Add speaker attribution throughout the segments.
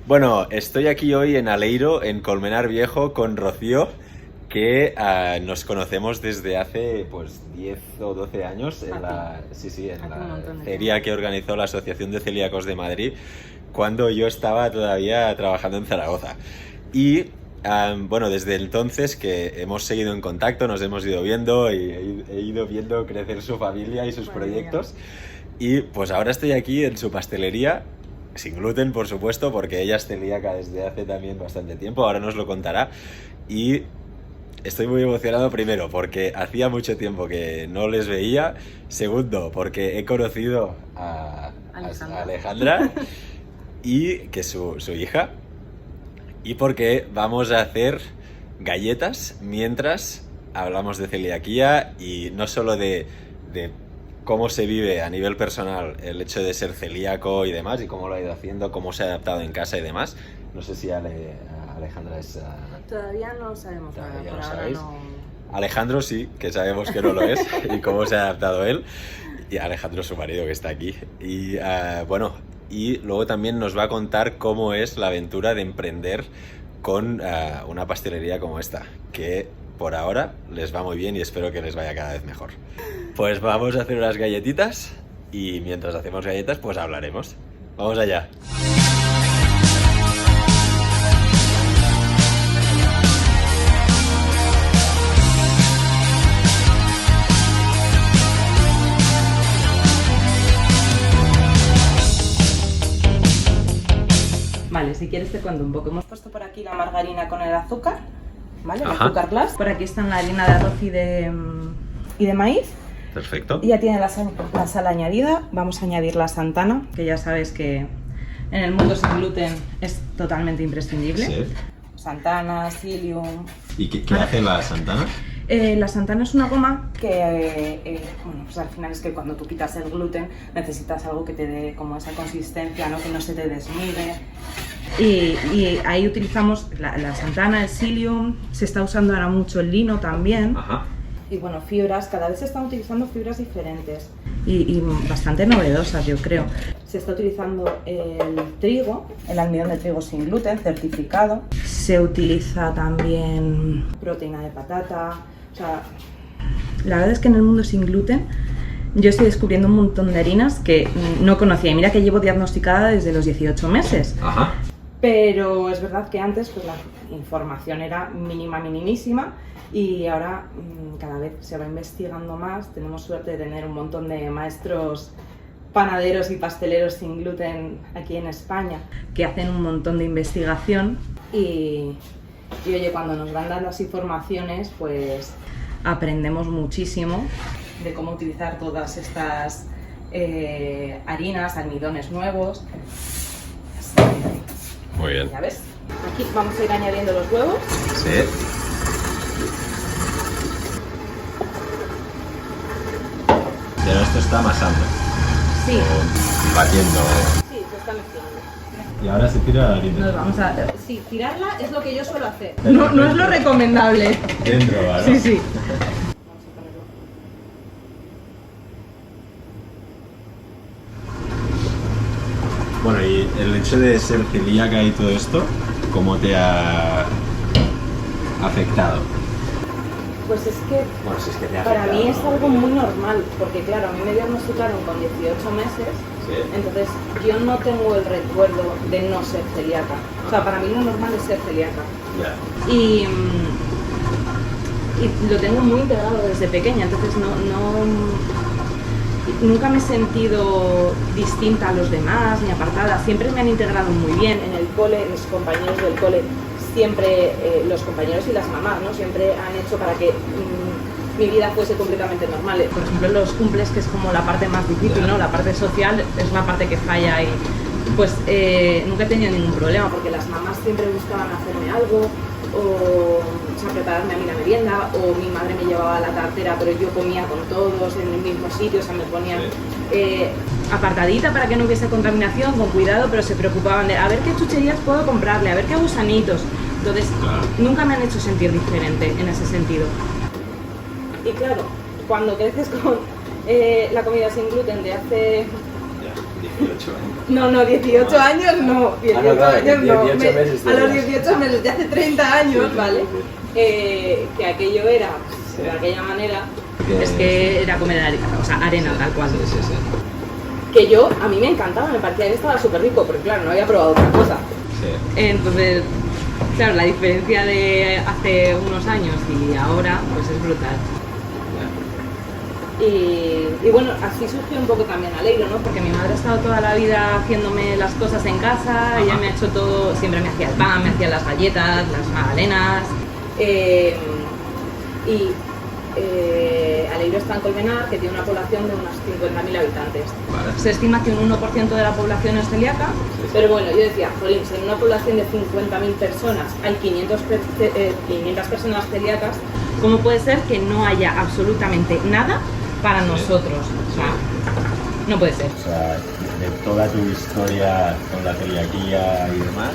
Speaker 1: Bueno, estoy aquí hoy en Aleiro, en Colmenar Viejo, con Rocío, que nos conocemos desde hace pues 10 o 12 años en la feria que organizó la Asociación de Celíacos de Madrid, cuando yo estaba todavía trabajando en Zaragoza. Y bueno, desde entonces que hemos seguido en contacto, nos hemos ido viendo y he ido viendo crecer su familia y sus proyectos. Y pues ahora estoy aquí en su pastelería, sin gluten, por supuesto, porque ella es celíaca desde hace también bastante tiempo, ahora nos lo contará. Y estoy muy emocionado, primero, porque hacía mucho tiempo que no les veía. Segundo, porque he conocido a Alejandra y que es su hija. Y porque vamos a hacer galletas mientras hablamos de celiaquía y no solo de cómo se vive a nivel personal el hecho de ser celíaco y demás, y cómo lo ha ido haciendo, cómo se ha adaptado en casa y demás. No sé si Alejandra es...
Speaker 2: Todavía no sabemos nada, por ahora no...
Speaker 1: Alejandro sí, que sabemos que no lo es, y cómo se ha adaptado él. Y Alejandro, su marido, que está aquí. Y bueno, y luego también nos va a contar cómo es la aventura de emprender con una pastelería como esta, que por ahora les va muy bien y espero que les vaya cada vez mejor. Pues vamos a hacer unas galletitas y mientras hacemos galletas pues hablaremos. Vamos allá.
Speaker 2: Vale, si quieres te cuento un poco. Hemos puesto por aquí la margarina con el azúcar, ¿vale? El azúcar glass. Por aquí está la harina de arroz y de maíz.
Speaker 1: Perfecto.
Speaker 2: Y ya tiene la sal añadida. Vamos a añadir la santana, que ya sabes que en el mundo sin gluten es totalmente imprescindible.
Speaker 1: Sí.
Speaker 2: Santana, psyllium...
Speaker 1: ¿Y qué hace la santana?
Speaker 2: La santana es una goma que, bueno, pues al final es que cuando tú quitas el gluten necesitas algo que te dé como esa consistencia, ¿no? Que no se te desmigue. Y ahí utilizamos la santana, el psyllium, se está usando ahora mucho el lino también.
Speaker 1: Ajá.
Speaker 2: Y bueno, fibras, cada vez se están utilizando fibras diferentes y bastante novedosas, yo creo. Se está utilizando el trigo, el almidón de trigo sin gluten, certificado. Se utiliza también proteína de patata. O sea, la verdad es que en el mundo sin gluten yo estoy descubriendo un montón de harinas que no conocía. Y mira que llevo diagnosticada desde los 18 meses.
Speaker 1: Ajá.
Speaker 2: Pero es verdad que antes pues, la información era minimísima y ahora cada vez se va investigando más. Tenemos suerte de tener un montón de maestros panaderos y pasteleros sin gluten aquí en España que hacen un montón de investigación y oye, cuando nos van dando las informaciones pues aprendemos muchísimo de cómo utilizar todas estas harinas, almidones nuevos.
Speaker 1: Muy bien.
Speaker 2: ¿Ya ves? Aquí vamos a ir añadiendo los huevos.
Speaker 1: Sí. Pero esto está amasando.
Speaker 2: Sí.
Speaker 1: O batiendo.
Speaker 2: Sí, se está mezclando.
Speaker 1: Y ahora se tira la harina.
Speaker 2: Nos vamos a... Sí, tirarla es lo que yo suelo hacer. No es lo recomendable.
Speaker 1: Dentro, ¿vale?
Speaker 2: Sí, sí.
Speaker 1: Bueno, y el hecho de ser celíaca y todo esto, ¿cómo te ha afectado?
Speaker 2: Pues es que
Speaker 1: Bueno, si es que te ha
Speaker 2: para
Speaker 1: afectado,
Speaker 2: mí es
Speaker 1: ¿no?
Speaker 2: algo muy normal, porque claro, a mí me diagnosticaron con 18 meses,
Speaker 1: Sí.
Speaker 2: entonces yo no tengo el recuerdo de no ser celíaca. O sea, para mí lo normal es ser celíaca.
Speaker 1: Ya.
Speaker 2: Y lo tengo muy integrado desde pequeña, entonces nunca me he sentido distinta a los demás ni apartada, siempre me han integrado muy bien. En el cole, mis compañeros del cole, siempre los compañeros y las mamás, ¿no? Siempre han hecho para que mi vida fuese completamente normal. Por ejemplo, los cumples, que es como la parte más difícil, ¿no? La parte social es la parte que falla y pues nunca he tenido ningún problema porque las mamás siempre buscaban hacerme algo o sea, prepararme a mí la merienda, o mi madre me llevaba la cartera pero yo comía con todos en el mismo sitio, o sea, me ponían apartadita para que no hubiese contaminación, con cuidado, pero se preocupaban de a ver qué chucherías puedo comprarle, a ver qué gusanitos. Entonces, nunca me han hecho sentir diferente en ese sentido. Y claro, cuando creces con la comida sin gluten de hace No, 18 años no, 18
Speaker 1: claro,
Speaker 2: años
Speaker 1: 18
Speaker 2: no.
Speaker 1: meses
Speaker 2: A los
Speaker 1: tenías.
Speaker 2: 18 meses de hace 30 años,
Speaker 1: Sí,
Speaker 2: ¿vale? Que aquello era,
Speaker 1: Sí.
Speaker 2: de aquella manera,
Speaker 1: Que-
Speaker 2: es que era comer arena, tal cual.
Speaker 1: Sí.
Speaker 2: Que a mí me encantaba, me parecía que estaba súper rico, porque claro, no había probado otra cosa.
Speaker 1: Sí.
Speaker 2: Entonces, claro, la diferencia de hace unos años y ahora, pues es brutal. Y bueno, así surgió un poco también Aleiro, ¿no? Porque mi madre ha estado toda la vida haciéndome las cosas en casa, ella me ha hecho todo, siempre me hacía el pan, me hacía las galletas, las magdalenas. Aleiro está en Colmenar, que tiene una población de unos 50.000 habitantes.
Speaker 1: Vale.
Speaker 2: Se estima que un 1% de la población es celíaca,
Speaker 1: Sí.
Speaker 2: pero bueno, yo decía, jolín, si en una población de 50.000 personas hay 500 personas celíacas, ¿cómo puede ser que no haya absolutamente nada para nosotros? O sea, no puede ser.
Speaker 1: O sea, de toda tu historia con la celiaquía y demás,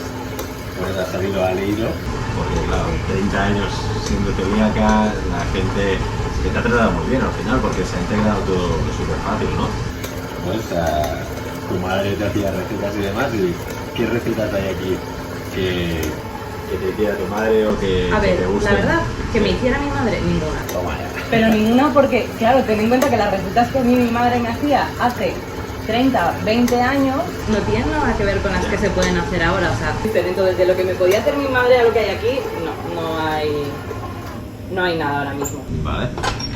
Speaker 1: pues ha salido Aleiro, porque claro, 30 años siendo celíaca, la gente que te ha tratado muy bien al final, porque se ha integrado todo súper fácil, ¿no? Pues tu madre te hacía recetas y demás, y ¿qué recetas hay aquí que te hiciera tu madre o que
Speaker 2: A ver,
Speaker 1: te gusten?
Speaker 2: la verdad, que me hiciera mi madre, ninguna.
Speaker 1: Toma ya.
Speaker 2: Pero ninguna porque, claro, ten en cuenta que las recetas que a mí mi madre me hacía hace 30, 20 años no tienen nada que ver con las que se pueden hacer ahora. O sea, entonces de lo que me podía hacer mi madre a lo que hay aquí, no hay nada ahora mismo.
Speaker 1: Vale.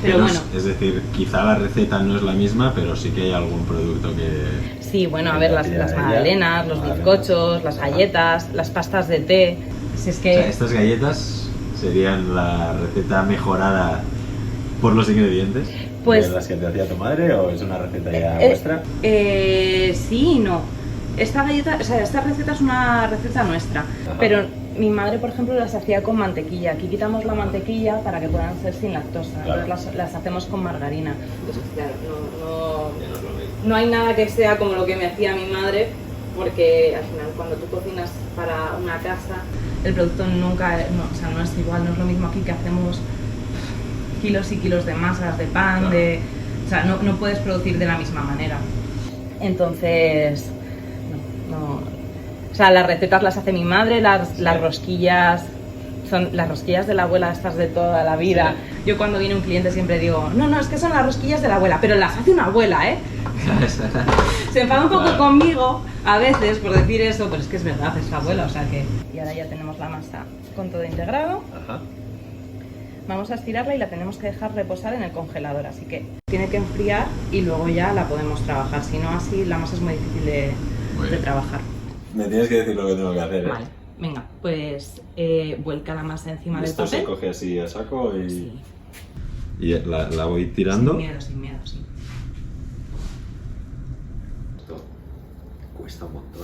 Speaker 2: Pero bueno.
Speaker 1: Es decir, quizá la receta no es la misma, pero sí que hay algún producto que...
Speaker 2: Sí, bueno, a ver, las magdalenas, los bizcochos, las galletas, las pastas de té. Si es
Speaker 1: O
Speaker 2: que...
Speaker 1: sea, estas galletas serían la receta mejorada por los ingredientes
Speaker 2: Pues-
Speaker 1: de las que te hacía tu madre, o es una receta ya vuestra.
Speaker 2: Sí y no. Esta receta es una receta nuestra,
Speaker 1: Ajá.
Speaker 2: pero mi madre, por ejemplo, las hacía con mantequilla. Aquí quitamos la mantequilla para que puedan ser sin lactosa.
Speaker 1: Claro.
Speaker 2: Entonces las hacemos con margarina. Entonces, claro, no hay nada que sea como lo que me hacía mi madre, porque al final cuando tú cocinas para una casa, el producto nunca, no es igual, no es lo mismo aquí que hacemos kilos y kilos de masas, de pan,
Speaker 1: Claro.
Speaker 2: o sea, no puedes producir de la misma manera. Entonces, o sea, las recetas las hace mi madre, las rosquillas son las rosquillas de la abuela, estas de toda la vida. Sí. Yo cuando viene un cliente siempre digo, no, es que son las rosquillas de la abuela, pero las hace una abuela, ¿eh? Se enfada un poco conmigo a veces por decir eso, pero es que es verdad, es la abuela, o sea que... Y ahora ya tenemos la masa con todo integrado.
Speaker 1: Ajá.
Speaker 2: Vamos a estirarla y la tenemos que dejar reposar en el congelador, así que tiene que enfriar y luego ya la podemos trabajar, si no así la masa es muy difícil de trabajar.
Speaker 1: Me tienes que decir lo que tengo que hacer, ¿eh?
Speaker 2: Vale, venga, pues vuelca la masa encima del
Speaker 1: Esto
Speaker 2: papel.
Speaker 1: se coge así a saco y...
Speaker 2: Sí.
Speaker 1: Y la voy tirando.
Speaker 2: Sin miedo, sí.
Speaker 1: Esto cuesta un montón.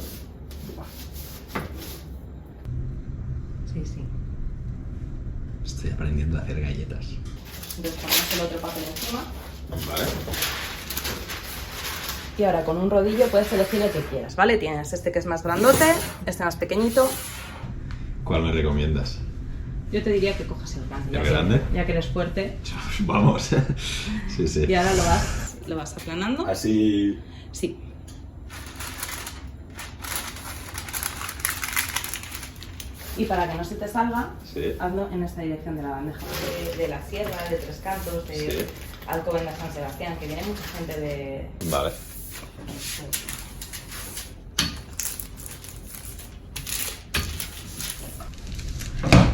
Speaker 2: Sí.
Speaker 1: Estoy aprendiendo a hacer galletas.
Speaker 2: Entonces ponemos el otro papel encima.
Speaker 1: Vale.
Speaker 2: Y ahora con un rodillo puedes elegir el que quieras, ¿vale? Tienes este que es más grandote, este más pequeñito.
Speaker 1: ¿Cuál me recomiendas?
Speaker 2: Yo te diría que cojas el grande.
Speaker 1: ¿El grande?
Speaker 2: Ya que eres fuerte.
Speaker 1: Vamos. Sí.
Speaker 2: Y ahora lo vas aplanando.
Speaker 1: Así...
Speaker 2: Sí. Y para que no se te salga,
Speaker 1: Sí.
Speaker 2: hazlo en esta dirección de la bandeja. De la sierra, de Tres Cantos, de
Speaker 1: Sí.
Speaker 2: Alcobendas San Sebastián, que viene mucha gente de...
Speaker 1: Vale.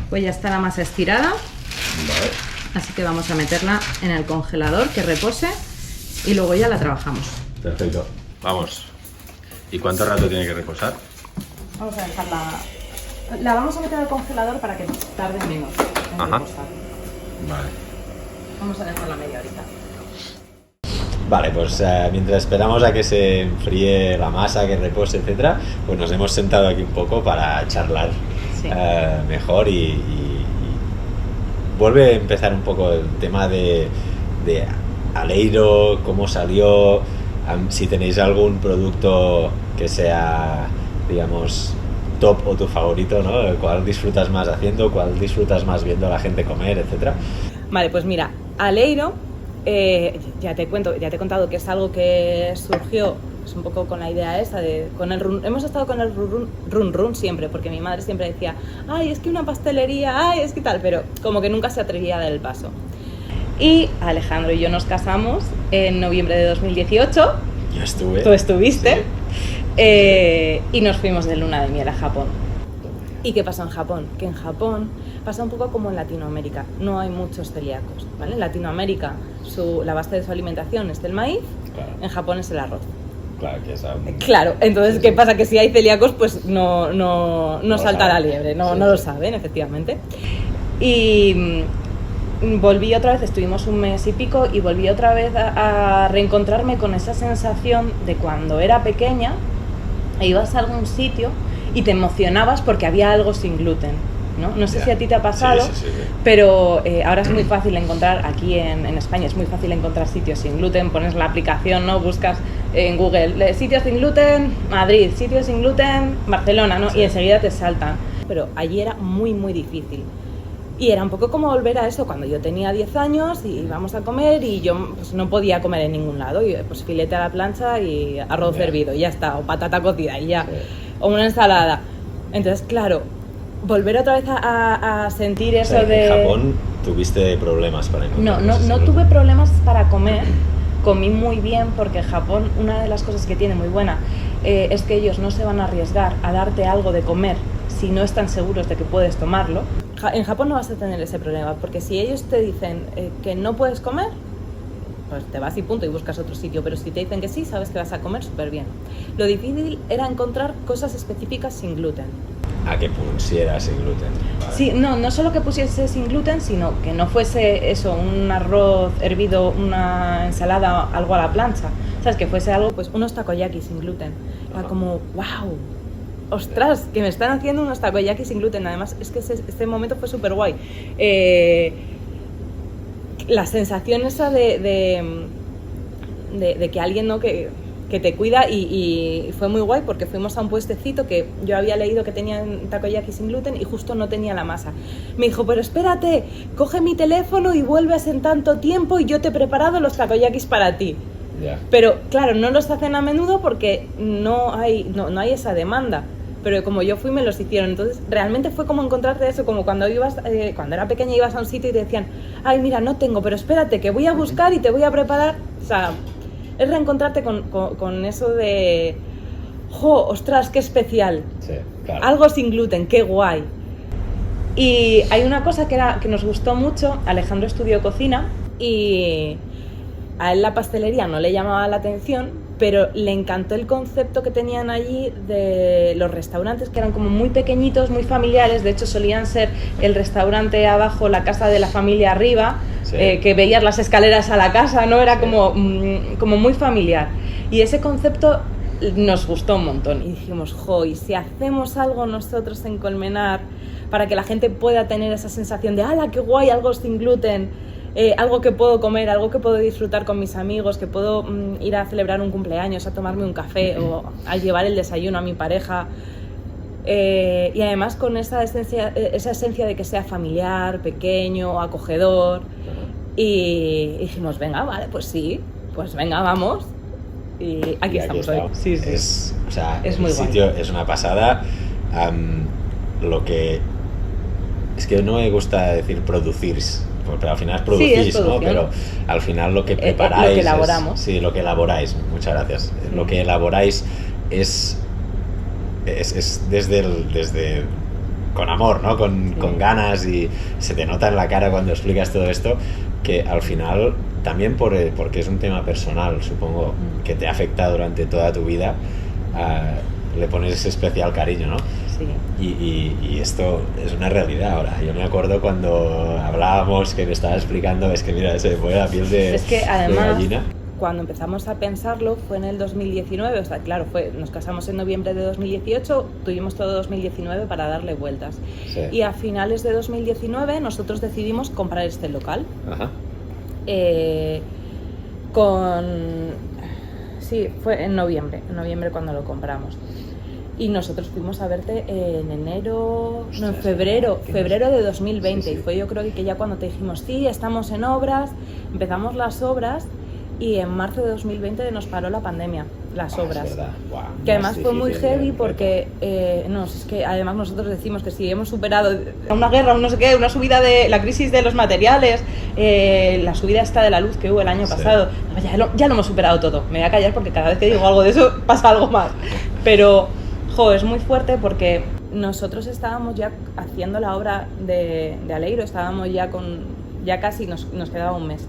Speaker 2: Pues ya está la masa estirada,
Speaker 1: Vale.
Speaker 2: así que vamos a meterla en el congelador, que repose, y luego ya la trabajamos.
Speaker 1: Perfecto. Vamos. ¿Y cuánto rato tiene que reposar?
Speaker 2: Vamos a dejarla... La vamos a meter al congelador para que tarde menos en
Speaker 1: Ajá.
Speaker 2: reposar.
Speaker 1: Vale.
Speaker 2: Vamos a dejarla media horita.
Speaker 1: Vale, pues mientras esperamos a que se enfríe la masa, que repose, etcétera, pues nos hemos sentado aquí un poco para charlar
Speaker 2: Sí.
Speaker 1: mejor y vuelve a empezar un poco el tema de Aleiro, cómo salió, si tenéis algún producto que sea, digamos, top o tu favorito, ¿no? ¿Cuál disfrutas más haciendo, cuál disfrutas más viendo a la gente comer, etcétera?
Speaker 2: Vale, pues mira, Aleiro, ya te he contado que es algo que surgió pues un poco con la idea esa de, hemos estado con el run run siempre, porque mi madre siempre decía, ay, es que una pastelería, ay, es que tal, pero como que nunca se atrevía a dar el paso. Y Alejandro y yo nos casamos en noviembre de 2018.
Speaker 1: Yo estuve.
Speaker 2: Tú estuviste. Sí. Y nos fuimos de luna de miel a Japón. ¿Y qué pasó en Japón? Que en Japón pasa un poco como en Latinoamérica. No hay muchos celíacos, ¿vale? En Latinoamérica la base de su alimentación es el maíz, claro. En Japón es el arroz.
Speaker 1: Claro, que sabe.
Speaker 2: Claro, entonces, sí, ¿qué pasa? Que si hay celíacos, pues no salta la liebre, no lo saben, efectivamente. Y volví otra vez, estuvimos un mes y pico, y volví otra vez a reencontrarme con esa sensación de cuando era pequeña e ibas a algún sitio y te emocionabas porque había algo sin gluten, ¿no? No sé si a ti te ha pasado, sí. Pero ahora es muy fácil encontrar, aquí en España es muy fácil encontrar sitios sin gluten, pones la aplicación, ¿no? Buscas en Google, sitios sin gluten, Madrid, sitios sin gluten, Barcelona, ¿no? Sí. Y enseguida te saltan. Pero allí era muy, muy difícil. Y era un poco como volver a eso, cuando yo tenía 10 años y íbamos a comer y yo pues, no podía comer en ningún lado. Y pues filete a la plancha y arroz hervido, y ya está, o patata cocida y ya, o una ensalada. Entonces, claro, volver otra vez a sentir eso, o sea,
Speaker 1: de... En Japón tuviste problemas para encontrar.
Speaker 2: No tuve problemas para comer, comí muy bien, porque en Japón una de las cosas que tiene muy buena es que ellos no se van a arriesgar a darte algo de comer si no están seguros de que puedes tomarlo. En Japón no vas a tener ese problema, porque si ellos te dicen que no puedes comer, pues te vas y punto y buscas otro sitio, pero si te dicen que sí, sabes que vas a comer súper bien. Lo difícil era encontrar cosas específicas sin gluten.
Speaker 1: A que pusiera sin gluten. Vale.
Speaker 2: Sí, no solo que pusiese sin gluten, sino que no fuese eso, un arroz hervido, una ensalada, algo a la plancha, ¿sabes? Que fuese algo, pues unos takoyaki sin gluten. Era como, wow, ostras, que me están haciendo unos takoyaki sin gluten. Además, es que este momento fue súper guay. La sensación esa de que alguien, ¿no? que te cuida, y fue muy guay porque fuimos a un puestecito que yo había leído que tenían takoyaki sin gluten y justo no tenía la masa. Me dijo, pero espérate, coge mi teléfono y vuelves en tanto tiempo y yo te he preparado los takoyakis para ti. Yeah. Pero claro, no los hacen a menudo porque no hay esa demanda. Pero como yo fui, me los hicieron. Entonces realmente fue como encontrarte eso, como cuando cuando era pequeña ibas a un sitio y te decían, ay, mira, no tengo, pero espérate, que voy a buscar y te voy a preparar. O sea, es reencontrarte con eso de, ¡jo, ostras, qué especial! Sí, claro. Algo sin gluten, qué guay. Y hay una cosa que nos gustó mucho. Alejandro estudió cocina y a él la pastelería no le llamaba la atención, pero le encantó el concepto que tenían allí de los restaurantes, que eran como muy pequeñitos, muy familiares. De hecho, solían ser el restaurante abajo, la casa de la familia arriba, sí. Que veías las escaleras a la casa, ¿no? Era como muy familiar. Y ese concepto nos gustó un montón. Y dijimos, jo, y si hacemos algo nosotros en Colmenar para que la gente pueda tener esa sensación de, ¡hala, qué guay, algo sin gluten! Algo que puedo comer, algo que puedo disfrutar con mis amigos, que puedo ir a celebrar un cumpleaños, a tomarme un café o a llevar el desayuno a mi pareja. Y además con esa esencia de que sea familiar, pequeño, acogedor. Y dijimos, venga, vale, pues sí, pues venga, vamos. Y aquí estamos hoy. Sí.
Speaker 1: Es muy sitio guay. Es una pasada. Lo que... Es que no me gusta decir producir, pero al final es producís, sí, ¿no? Pero al final lo que preparáis...
Speaker 2: lo que elaboramos.
Speaker 1: Sí, lo que elaboráis, muchas gracias. Lo que elaboráis es desde con amor, ¿no? Con ganas, y se te nota en la cara cuando explicas todo esto, que al final, también porque es un tema personal, supongo, que te afecta durante toda tu vida, le pones ese especial cariño, ¿no? Sí. Y esto es una realidad ahora. Yo me acuerdo cuando hablábamos, que me estabas explicando, es que mira, se me pone la piel
Speaker 2: es que además, de gallina. Cuando empezamos a pensarlo fue en el 2019, o sea, claro, nos casamos en noviembre de 2018, tuvimos todo 2019 para darle vueltas. Sí. Y a finales de 2019 nosotros decidimos comprar este local. Ajá. Sí, fue en noviembre cuando lo compramos. Y nosotros fuimos a verte en febrero de 2020. Sí. Y fue, yo creo que ya cuando te dijimos, sí, estamos en obras, empezamos las obras, y en marzo de 2020 nos paró la pandemia. las obras.
Speaker 1: Es verdad. Wow,
Speaker 2: Que además fue muy heavy
Speaker 1: de
Speaker 2: porque, es que además nosotros decimos que si hemos superado una guerra, un no sé qué, una subida de la crisis de los materiales, la subida esta de la luz que hubo el año pasado, ya lo hemos superado todo. Me voy a callar porque cada vez que digo algo de eso pasa algo más. Pero, es muy fuerte porque nosotros estábamos ya haciendo la obra de Aleiro, estábamos ya casi nos quedaba un mes.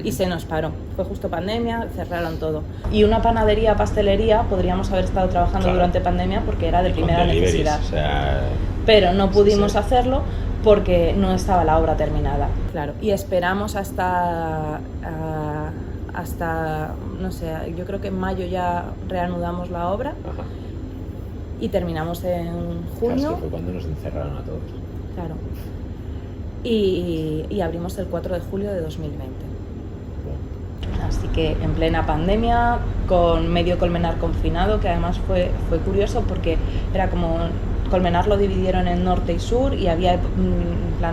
Speaker 2: Y se nos paró, fue justo pandemia, cerraron todo. Y una panadería, pastelería, podríamos haber estado trabajando durante pandemia porque era de primera necesidad. O sea, pero no pudimos hacerlo porque no estaba la obra terminada. Claro. Y esperamos hasta, no sé, yo creo que en mayo ya reanudamos la obra. Ajá. Y terminamos en junio.
Speaker 1: Claro, es que fue cuando nos encerraron a todos.
Speaker 2: Claro. Y abrimos el 4 de julio de 2020. Así que en plena pandemia, con medio Colmenar confinado, que además fue curioso porque era como Colmenar lo dividieron en norte y sur y había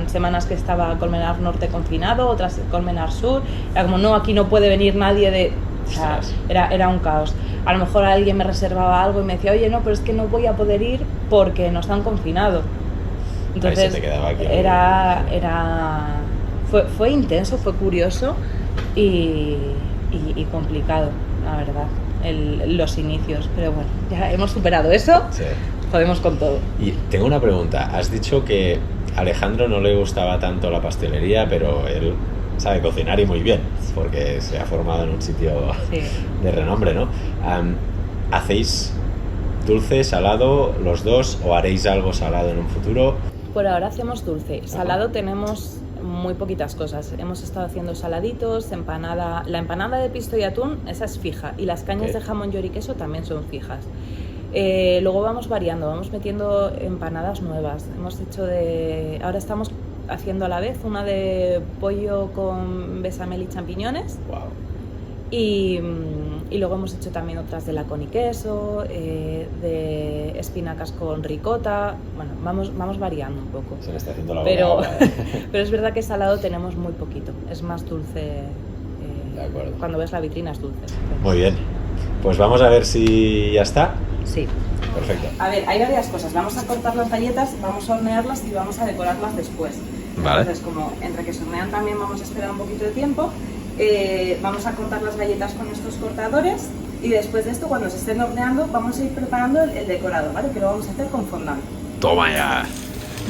Speaker 2: semanas que estaba Colmenar norte confinado, otras Colmenar sur, era como no, aquí no puede venir nadie de... O sea, era un caos. A lo mejor alguien me reservaba algo y me decía, oye, no, pero es que no voy a poder ir porque no están confinados. Entonces fue intenso, fue curioso y complicado, la verdad, los inicios, pero bueno, ya hemos superado eso, podemos con todo.
Speaker 1: Y tengo una pregunta, has dicho que a Alejandro no le gustaba tanto la pastelería, pero él sabe cocinar y muy bien, porque se ha formado en un sitio de renombre, ¿no? ¿Hacéis dulce, salado, los dos, o haréis algo salado en un futuro?
Speaker 2: Por ahora hacemos dulce. Salado tenemos muy poquitas cosas. Hemos estado haciendo saladitos, empanada. La empanada de pisto y atún, esa es fija. Y las cañas de jamón, york y queso también son fijas. Luego vamos variando, vamos metiendo empanadas nuevas. Hemos hecho ahora estamos haciendo a la vez una de pollo con bechamel y champiñones.
Speaker 1: Wow.
Speaker 2: Y luego hemos hecho también otras de lacón y queso, de espinacas con ricota. Bueno, vamos variando un poco.
Speaker 1: Se me está haciendo la boca.
Speaker 2: Pero es verdad que salado tenemos muy poquito. Es más dulce.
Speaker 1: De acuerdo.
Speaker 2: Cuando ves la vitrina es dulce.
Speaker 1: Muy bien. Pues vamos a ver si ya está.
Speaker 2: Sí.
Speaker 1: Perfecto.
Speaker 2: A ver, hay varias cosas. Vamos a cortar las galletas, vamos a hornearlas y vamos a decorarlas después.
Speaker 1: Vale.
Speaker 2: Entonces, como entre que se hornean también vamos a esperar un poquito de tiempo. Vamos a cortar las galletas con estos cortadores y después de esto, cuando se estén horneando, vamos a ir preparando el decorado, ¿vale? Que lo vamos a hacer con fondant.
Speaker 1: ¡Toma ya!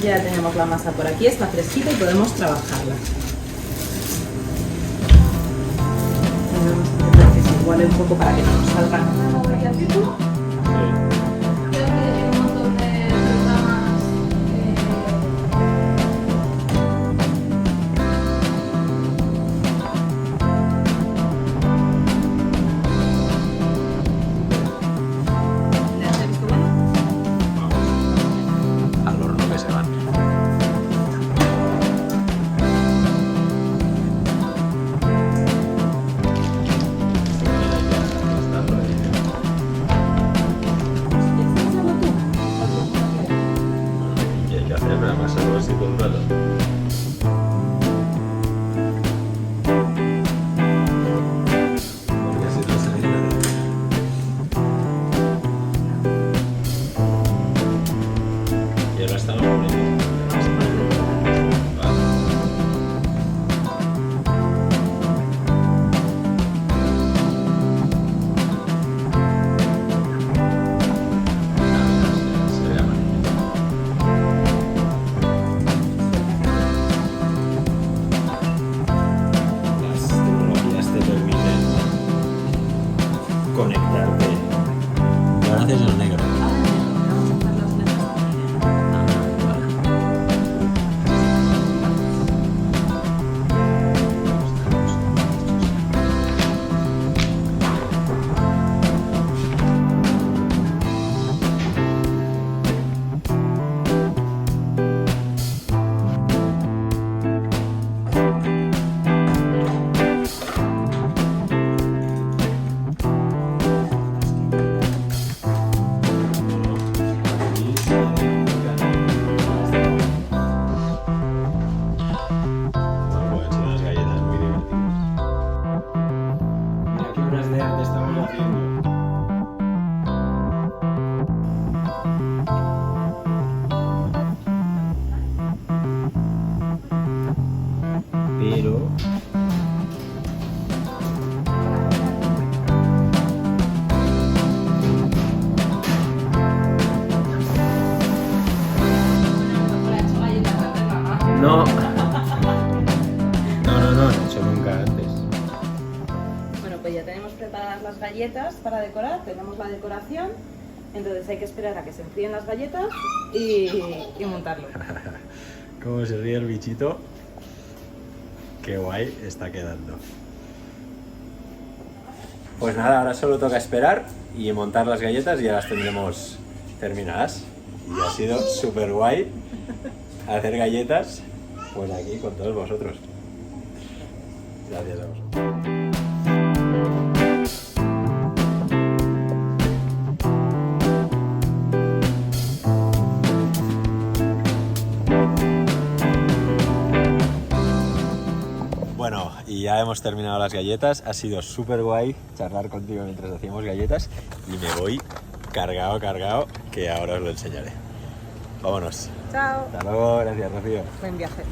Speaker 2: Ya tenemos la masa por aquí, está fresquita y podemos trabajarla. Vamos a intentar que se iguale un poco para que no nos salgan.
Speaker 1: No. No he hecho nunca antes.
Speaker 2: Bueno, pues ya tenemos preparadas las galletas para decorar, tenemos la decoración, entonces hay que esperar a que se enfríen las galletas y montarlo.
Speaker 1: ¿Cómo se ríe el bichito? Qué guay está quedando. Pues nada, ahora solo toca esperar y montar las galletas y ya las tendremos terminadas. Y ha sido súper guay hacer galletas pues aquí con todos vosotros. Gracias a vosotros. Bueno, y ya hemos terminado las galletas. Ha sido súper guay charlar contigo mientras hacíamos galletas y me voy cargado, que ahora os lo enseñaré. Vámonos.
Speaker 2: Chao.
Speaker 1: Hasta luego, gracias Rocío.
Speaker 2: Buen viaje.